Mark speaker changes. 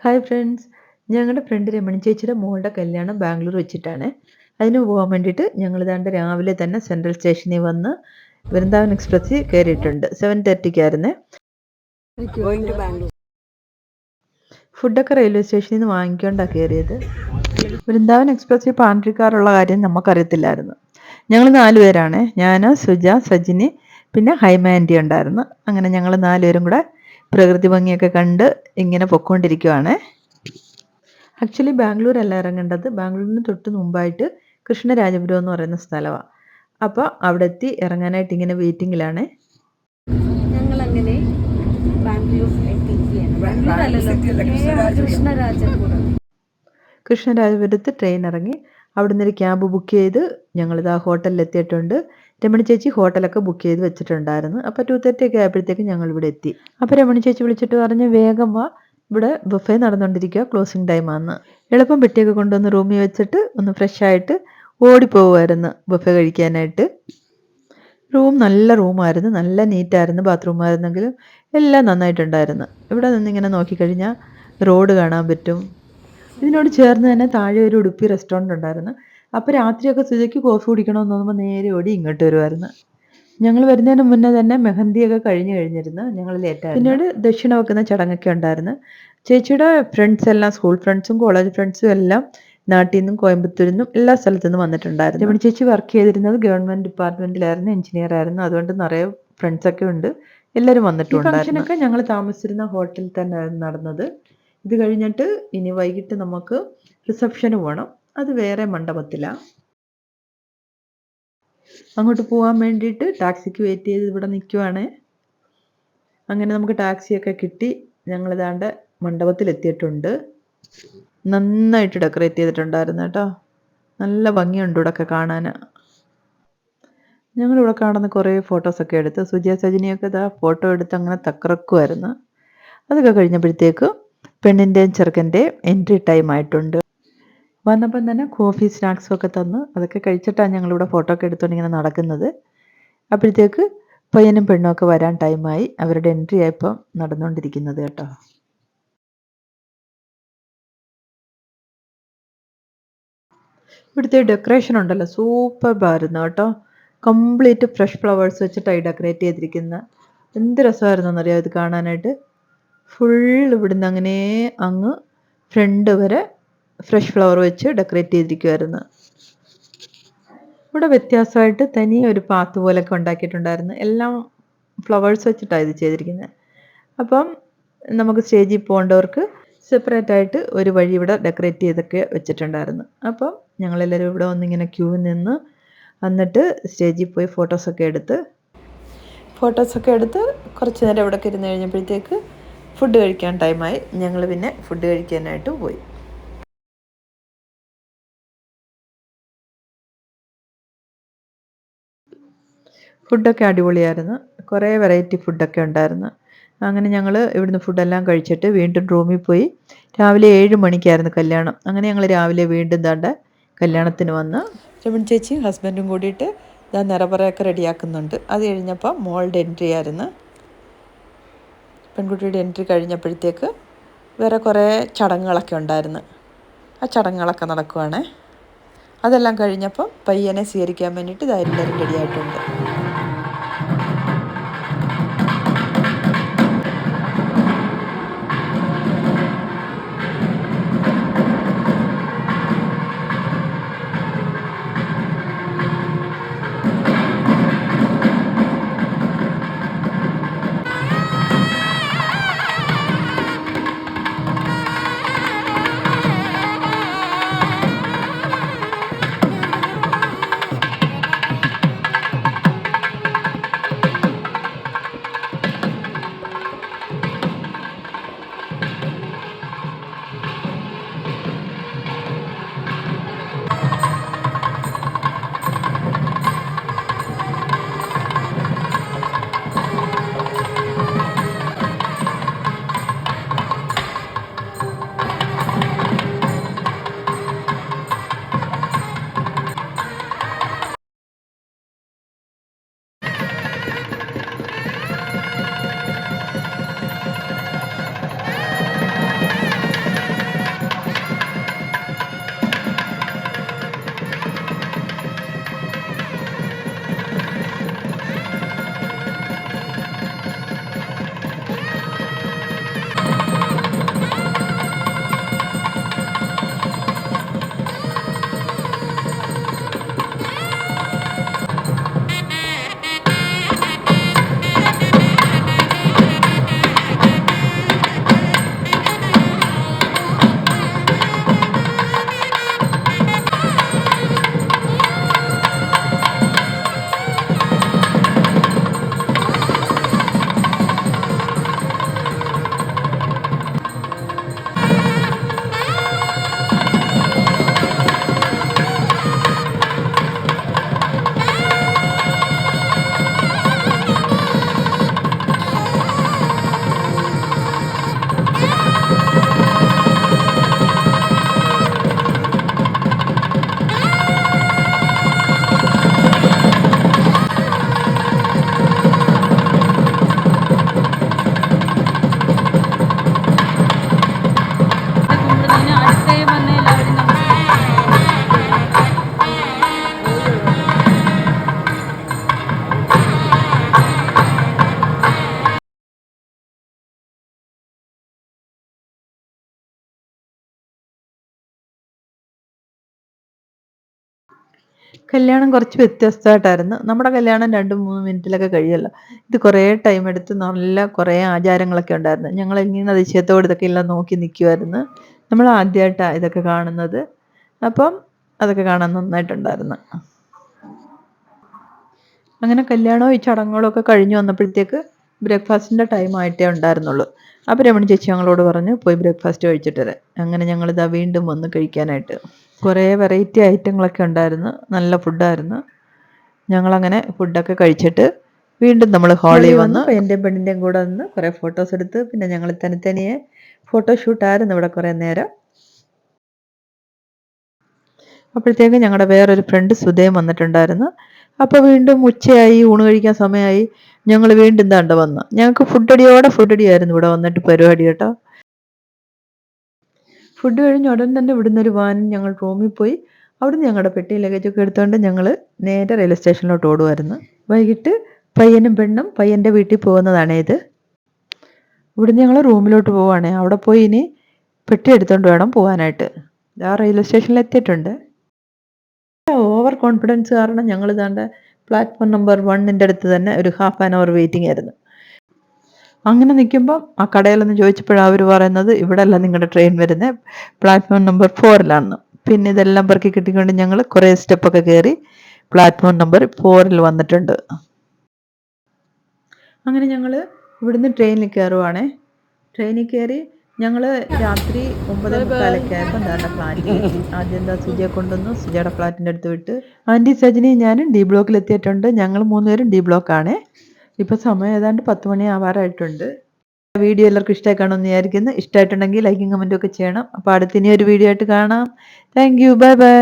Speaker 1: Hi friends, ഞങ്ങളുടെ front Ramani ചേച്ചിയുടെ മോളുടെ കല്യാണം ബാംഗ്ലൂർ വെച്ചിട്ടാണ്. അതിന് പോകാൻ വേണ്ടിയിട്ട് ഞങ്ങൾ ദാണ്ട് രാവിലെ തന്നെ സെൻട്രൽ സ്റ്റേഷനിൽ വന്ന് വൃന്ദാവൻ എക്സ്പ്രസ്സിൽ കയറിയിട്ടുണ്ട്. 7:30 ഫുഡൊക്കെ റെയിൽവേ സ്റ്റേഷനിൽ നിന്ന് വാങ്ങിക്കൊണ്ടാണ് കയറിയത്. വൃന്ദാവൻ എക്സ്പ്രസ്സിൽ പാൻട്രിക്കാറുള്ള കാര്യം നമുക്കറിയത്തില്ലായിരുന്നു. ഞങ്ങൾ 4 പേരാണ്. ഞാൻ, സുജ, സജിനി, പിന്നെ ഹൈമ ആൻറ്റി ഉണ്ടായിരുന്നു. അങ്ങനെ ഞങ്ങൾ 4 പേരും കൂടെ പ്രകൃതി ഭംഗിയൊക്കെ കണ്ട് ഇങ്ങനെ പൊയ്ക്കൊണ്ടിരിക്കുവാണ്. ആക്ച്വലി ബാംഗ്ലൂരല്ല ഇറങ്ങേണ്ടത്. ബാംഗ്ലൂരിന് തൊട്ട് മുമ്പായിട്ട് കൃഷ്ണരാജപുരം എന്ന് പറയുന്ന സ്ഥലമാണ്. അപ്പോൾ അവിടെ എത്തി ഇറങ്ങാനായിട്ട് ഇങ്ങനെ വെയിറ്റിങ്ങിലാണ്.
Speaker 2: ഞങ്ങളങ്ങനെ ബാംഗ്ലൂർ
Speaker 1: കൃഷ്ണരാജപുരത്ത് ട്രെയിൻ ഇറങ്ങി അവിടെ നിന്നൊരു ക്യാബ് ബുക്ക് ചെയ്ത് ഞങ്ങളിത് ആ ഹോട്ടലിൽ എത്തിയിട്ടുണ്ട്. രമണി ചേച്ചി ഹോട്ടലൊക്കെ ബുക്ക് ചെയ്ത് വെച്ചിട്ടുണ്ടായിരുന്നു. അപ്പോൾ 2:30 ഒക്കെ ആയപ്പോഴത്തേക്കും ഞങ്ങൾ ഇവിടെ എത്തി. അപ്പോൾ രമണി ചേച്ചി വിളിച്ചിട്ട് പറഞ്ഞ് വേഗം വാ, ഇവിടെ ബുഫേ നടന്നുകൊണ്ടിരിക്കുക, ക്ലോസിങ് ടൈമാണെന്ന്. എളുപ്പം പെട്ടിയൊക്കെ കൊണ്ടുവന്ന് റൂമിൽ വെച്ചിട്ട് ഒന്ന് ഫ്രഷ് ആയിട്ട് ഓടിപ്പോകുമായിരുന്നു ബുഫേ കഴിക്കാനായിട്ട്. റൂം നല്ല റൂമായിരുന്നു, നല്ല നീറ്റായിരുന്നു. ബാത്റൂമായിരുന്നെങ്കിലും എല്ലാം നന്നായിട്ടുണ്ടായിരുന്നു. ഇവിടെ നിന്നിങ്ങനെ നോക്കിക്കഴിഞ്ഞാൽ റോഡ് കാണാൻ പറ്റും. ഇതിനോട് ചേർന്ന് തന്നെ താഴെ ഒരു ഉടുപ്പി റെസ്റ്റോറൻറ്റ് ഉണ്ടായിരുന്നു. അപ്പോൾ രാത്രിയൊക്കെ സുജയ്ക്ക് കോഫി കുടിക്കണമെന്ന് തോന്നുമ്പോൾ നേരെ ഓടി ഇങ്ങോട്ട് വരുമായിരുന്നു. ഞങ്ങൾ വരുന്നതിന് മുന്നേ തന്നെ മെഹന്തിയൊക്കെ കഴിഞ്ഞിരുന്നു. ഞങ്ങൾ ലേറ്റായി. പിന്നീട് ദക്ഷിണ വെക്കുന്ന ചടങ്ങൊക്കെ ഉണ്ടായിരുന്നു. ചേച്ചിയുടെ ഫ്രണ്ട്സ് എല്ലാം, സ്കൂൾ ഫ്രണ്ട്സും കോളേജ് ഫ്രണ്ട്സും എല്ലാം നാട്ടിൽ നിന്നും കോയമ്പത്തൂരിൽ നിന്നും എല്ലാ സ്ഥലത്തു നിന്നും വന്നിട്ടുണ്ടായിരുന്നു. രമണി ചേച്ചി വർക്ക് ചെയ്തിരുന്നത് ഗവൺമെൻറ് ഡിപ്പാർട്ട്മെൻറ്റിലായിരുന്നു, എഞ്ചിനീയർ ആയിരുന്നു. അതുകൊണ്ട് നിറയെ ഫ്രണ്ട്സൊക്കെ ഉണ്ട്, എല്ലാവരും വന്നിട്ടുണ്ടായിരുന്നു. ഫംഗ്ഷനൊക്കെ ഞങ്ങൾ താമസിച്ചിരുന്ന ഹോട്ടലിൽ തന്നെ ആയിരുന്നു നടന്നത്. ഇത് കഴിഞ്ഞിട്ട് ഇനി വൈകിട്ട് നമുക്ക് റിസപ്ഷന് പോകണം. അത് വേറെ മണ്ഡപത്തിലാണ്. അങ്ങോട്ട് പോകാൻ വേണ്ടിയിട്ട് ടാക്സിക്ക് വെയിറ്റ് ചെയ്ത് ഇവിടെ നിൽക്കുവാണ്. അങ്ങനെ നമുക്ക് ടാക്സിയൊക്കെ കിട്ടി. ഞങ്ങളിതാണ്ട് മണ്ഡപത്തിലെത്തിയിട്ടുണ്ട്. നന്നായിട്ട് ഡെക്കറേറ്റ് ചെയ്തിട്ടുണ്ടായിരുന്നു കേട്ടോ. നല്ല ഭംഗിയുണ്ട് ഇവിടെയൊക്കെ കാണാൻ. ഞങ്ങളിവിടെ കാണുന്ന കുറേ ഫോട്ടോസൊക്കെ എടുത്ത് സുജയ സജിനിയൊക്കെ ഇതാ ഫോട്ടോ എടുത്ത് അങ്ങനെ തക്കറക്കുമായിരുന്നു. അതൊക്കെ കഴിഞ്ഞപ്പോഴത്തേക്ക് പെണ്ണിൻ്റെയും ചെറുക്കൻ്റെയും എൻട്രി ടൈം ആയിട്ടുണ്ട്. വന്നപ്പം തന്നെ കോഫി സ്നാക്സും ഒക്കെ തന്ന് അതൊക്കെ കഴിച്ചിട്ടാണ് ഞങ്ങളിവിടെ ഫോട്ടോ ഒക്കെ എടുത്തുകൊണ്ട് ഇങ്ങനെ നടക്കുന്നത്. അപ്പോഴത്തേക്ക് പയ്യനും പെണ്ണും ഒക്കെ വരാൻ ടൈമായി. അവരുടെ എൻട്രി ആയിപ്പം നടന്നുകൊണ്ടിരിക്കുന്നത് കേട്ടോ. ഇവിടുത്തെ ഡെക്കറേഷൻ ഉണ്ടല്ലോ, സൂപ്പർബായിരുന്നു കേട്ടോ. കംപ്ലീറ്റ് ഫ്രഷ് ഫ്ലവേഴ്സ് വെച്ചിട്ടായി ഡെക്കറേറ്റ് ചെയ്തിരിക്കുന്നത്. എന്ത് രസമായിരുന്നെന്നറിയാം ഇത് കാണാനായിട്ട്. ഫുൾ ഇവിടുന്ന് അങ്ങനെ അങ്ങ് ഫ്രണ്ട് വരെ ഫ്രഷ് ഫ്ലവർ വെച്ച് ഡെക്കറേറ്റ് ചെയ്തിരിക്കുമായിരുന്നു. ഇവിടെ വ്യത്യാസമായിട്ട് തനി ഒരു പാത്ത് പോലൊക്കെ ഉണ്ടാക്കിയിട്ടുണ്ടായിരുന്നു. എല്ലാം ഫ്ലവേഴ്സ് വെച്ചിട്ടാണ് ഇത് ചെയ്തിരിക്കുന്നത്. അപ്പം നമുക്ക് സ്റ്റേജിൽ പോകേണ്ടവർക്ക് സെപ്പറേറ്റ് ആയിട്ട് ഒരു വഴി ഇവിടെ ഡെക്കറേറ്റ് ചെയ്തൊക്കെ വെച്ചിട്ടുണ്ടായിരുന്നു. അപ്പം ഞങ്ങളെല്ലാവരും ഇവിടെ വന്നിങ്ങനെ ക്യൂ നിന്ന് എന്നിട്ട് സ്റ്റേജിൽ പോയി ഫോട്ടോസൊക്കെ എടുത്ത് കുറച്ച് നേരം ഇവിടെ ഇരുന്ന് കഴിഞ്ഞപ്പോഴത്തേക്ക് ഫുഡ് കഴിക്കാൻ ടൈമായി. ഞങ്ങൾ പിന്നെ ഫുഡ് കഴിക്കാനായിട്ട് പോയി. ഫുഡൊക്കെ അടിപൊളിയായിരുന്നു. കുറേ വെറൈറ്റി ഫുഡൊക്കെ ഉണ്ടായിരുന്നു. അങ്ങനെ ഞങ്ങൾ ഇവിടുന്ന് ഫുഡെല്ലാം കഴിച്ചിട്ട് വീണ്ടും റൂമിൽ പോയി. രാവിലെ 7 മണിക്കായിരുന്നു കല്യാണം. അങ്ങനെ ഞങ്ങൾ രാവിലെ വീണ്ടും ദാണ്ട് കല്യാണത്തിന് വന്ന് രമണി ചേച്ചിയും ഹസ്ബൻഡും കൂടിയിട്ട് ഞാൻ നിറപറയൊക്കെ റെഡിയാക്കുന്നുണ്ട്. അത് കഴിഞ്ഞപ്പോൾ മോളുടെ എൻട്രി ആയിരുന്നു. പെൺകുട്ടിയുടെ എൻട്രി കഴിഞ്ഞപ്പോഴത്തേക്ക് വേറെ കുറേ ചടങ്ങുകളൊക്കെ ഉണ്ടായിരുന്നു. ആ ചടങ്ങുകളൊക്കെ നടക്കുവാണ്. അതെല്ലാം കഴിഞ്ഞപ്പോൾ പയ്യനെ സ്വീകരിക്കാൻ വേണ്ടിയിട്ട് ഇതായെല്ലാവരും റെഡിയായിട്ടുണ്ട്. കല്യാണം കുറച്ച് വ്യത്യസ്തമായിട്ടായിരുന്നു. നമ്മുടെ കല്യാണം 2-3 മിനിറ്റിലൊക്കെ കഴിയുമല്ലോ. ഇത് കുറേ ടൈം എടുത്ത് നല്ല കുറേ ആചാരങ്ങളൊക്കെ ഉണ്ടായിരുന്നു. ഞങ്ങളിങ്ങനെ അതിശയത്തോടെ ഇതൊക്കെ എല്ലാം നോക്കി നിൽക്കുമായിരുന്നു. നമ്മൾ ആദ്യമായിട്ടാണ് ഇതൊക്കെ കാണുന്നത്. അപ്പം അതൊക്കെ കാണാൻ നന്നായിട്ടുണ്ടായിരുന്നു. അങ്ങനെ കല്യാണവും ഈ ചടങ്ങുകളും ഒക്കെ കഴിഞ്ഞ് വന്നപ്പോഴത്തേക്ക് ബ്രേക്ക്ഫാസ്റ്റിൻ്റെ ടൈം ആയിട്ടേ ഉണ്ടായിരുന്നുള്ളൂ. അപ്പോൾ രമണി ചേച്ചി ഞങ്ങളോട് പറഞ്ഞു പോയി ബ്രേക്ക്ഫാസ്റ്റ് കഴിച്ചിട്ട് വരാം. അങ്ങനെ ഞങ്ങളിതാ വീണ്ടും വന്ന് കഴിക്കാനായിട്ട്. കുറേ വെറൈറ്റി ഐറ്റങ്ങളൊക്കെ ഉണ്ടായിരുന്നു. നല്ല ഫുഡായിരുന്നു. ഞങ്ങളങ്ങനെ ഫുഡൊക്കെ കഴിച്ചിട്ട് വീണ്ടും നമ്മൾ ഹാളിൽ വന്ന് പയ്യൻ്റെയും പെണ്ണിൻ്റെയും കൂടെ വന്ന് കുറേ ഫോട്ടോസ് എടുത്ത് പിന്നെ ഞങ്ങൾ തനിയെ ഫോട്ടോഷൂട്ടായിരുന്നു ഇവിടെ കുറേ നേരം. അപ്പോഴത്തേക്ക് ഞങ്ങളുടെ വേറൊരു ഫ്രണ്ട് സുധയും വന്നിട്ടുണ്ടായിരുന്നു. അപ്പോൾ വീണ്ടും ഉച്ചയായി, ഊണ് കഴിക്കാൻ സമയമായി. ഞങ്ങൾ വീണ്ടും ദാണ്ട വന്നു. ഞങ്ങൾക്ക് ഫുഡടിയായിരുന്നു ഇവിടെ വന്നിട്ട് പരിപാടി കേട്ടോ. ഫുഡ് കഴിഞ്ഞ് ഉടൻ തന്നെ ഇവിടുന്ന് ഒരു വാൻ ഞങ്ങൾ റൂമിൽ പോയി. അവിടുന്ന് ഞങ്ങളുടെ പെട്ടി ലഗേജൊക്കെ എടുത്തുകൊണ്ട് ഞങ്ങൾ നേരെ റെയിൽവേ സ്റ്റേഷനിലോട്ട് ഓടുമായിരുന്നു. വൈകിട്ട് പയ്യനും പെണ്ണും പയ്യൻ്റെ വീട്ടിൽ പോകുന്നതാണ് ഇത്. ഇവിടുന്ന് ഞങ്ങൾ റൂമിലോട്ട് പോവുകയാണ്. അവിടെ പോയി ഇനി പെട്ടി എടുത്തുകൊണ്ട് വേണം പോകാനായിട്ട്. ആ റെയിൽവേ സ്റ്റേഷനിൽ എത്തിയിട്ടുണ്ട്. ഓവർ കോൺഫിഡൻസ് കാരണം ഞങ്ങൾ ഇതാണ്ട് പ്ലാറ്റ്ഫോം നമ്പർ 1 അടുത്ത് തന്നെ ഒരു ഹാഫ് ആൻ അവർ വെയിറ്റിംഗ് ആയിരുന്നു. അങ്ങനെ നിൽക്കുമ്പോൾ ആ കടയിലൊന്ന് ചോദിച്ചപ്പോഴാണ് അവർ പറയുന്നത് ഇവിടെ അല്ല നിങ്ങളുടെ ട്രെയിൻ വരുന്നത്, പ്ലാറ്റ്ഫോം നമ്പർ 4 പിന്നെ ഇതെല്ലാം പെറുക്കി കിട്ടിക്കൊണ്ട് ഞങ്ങൾ കുറേ സ്റ്റെപ്പൊക്കെ കയറി പ്ലാറ്റ്ഫോം നമ്പർ 4 വന്നിട്ടുണ്ട്. അങ്ങനെ ഞങ്ങൾ ഇവിടുന്ന് ട്രെയിനിൽ കയറുവാണേ. ട്രെയിനിൽ കയറി ഞങ്ങൾ രാത്രി 9:45 ആയപ്പോൾ എന്താ ഫ്ലാറ്റിൽ ആദ്യം എന്താ സുജയെ കൊണ്ടുവന്നു. സുജയുടെ ഫ്ലാറ്റിൻ്റെ അടുത്ത് വിട്ട് ആൻറ്റി സജിനി ഞാനും ഡി ബ്ലോക്കിൽ എത്തിയിട്ടുണ്ട്. ഞങ്ങൾ 3 പേരും ഡി ബ്ലോക്കാണേ. ഇപ്പോൾ സമയം ഏതാണ്ട് 10 മണി ആവാറായിട്ടുണ്ട്. വീഡിയോ എല്ലാവർക്കും ഇഷ്ടമായി കാണുമെന്ന് വിചാരിക്കുന്നു. ഇഷ്ടമായിട്ടുണ്ടെങ്കിൽ ലൈക്കും കമൻറ്റും ഒക്കെ ചെയ്യണം. അപ്പോൾ അടുത്ത ഇനി ഒരു വീഡിയോ ആയിട്ട് കാണാം. Thank you. Bye bye.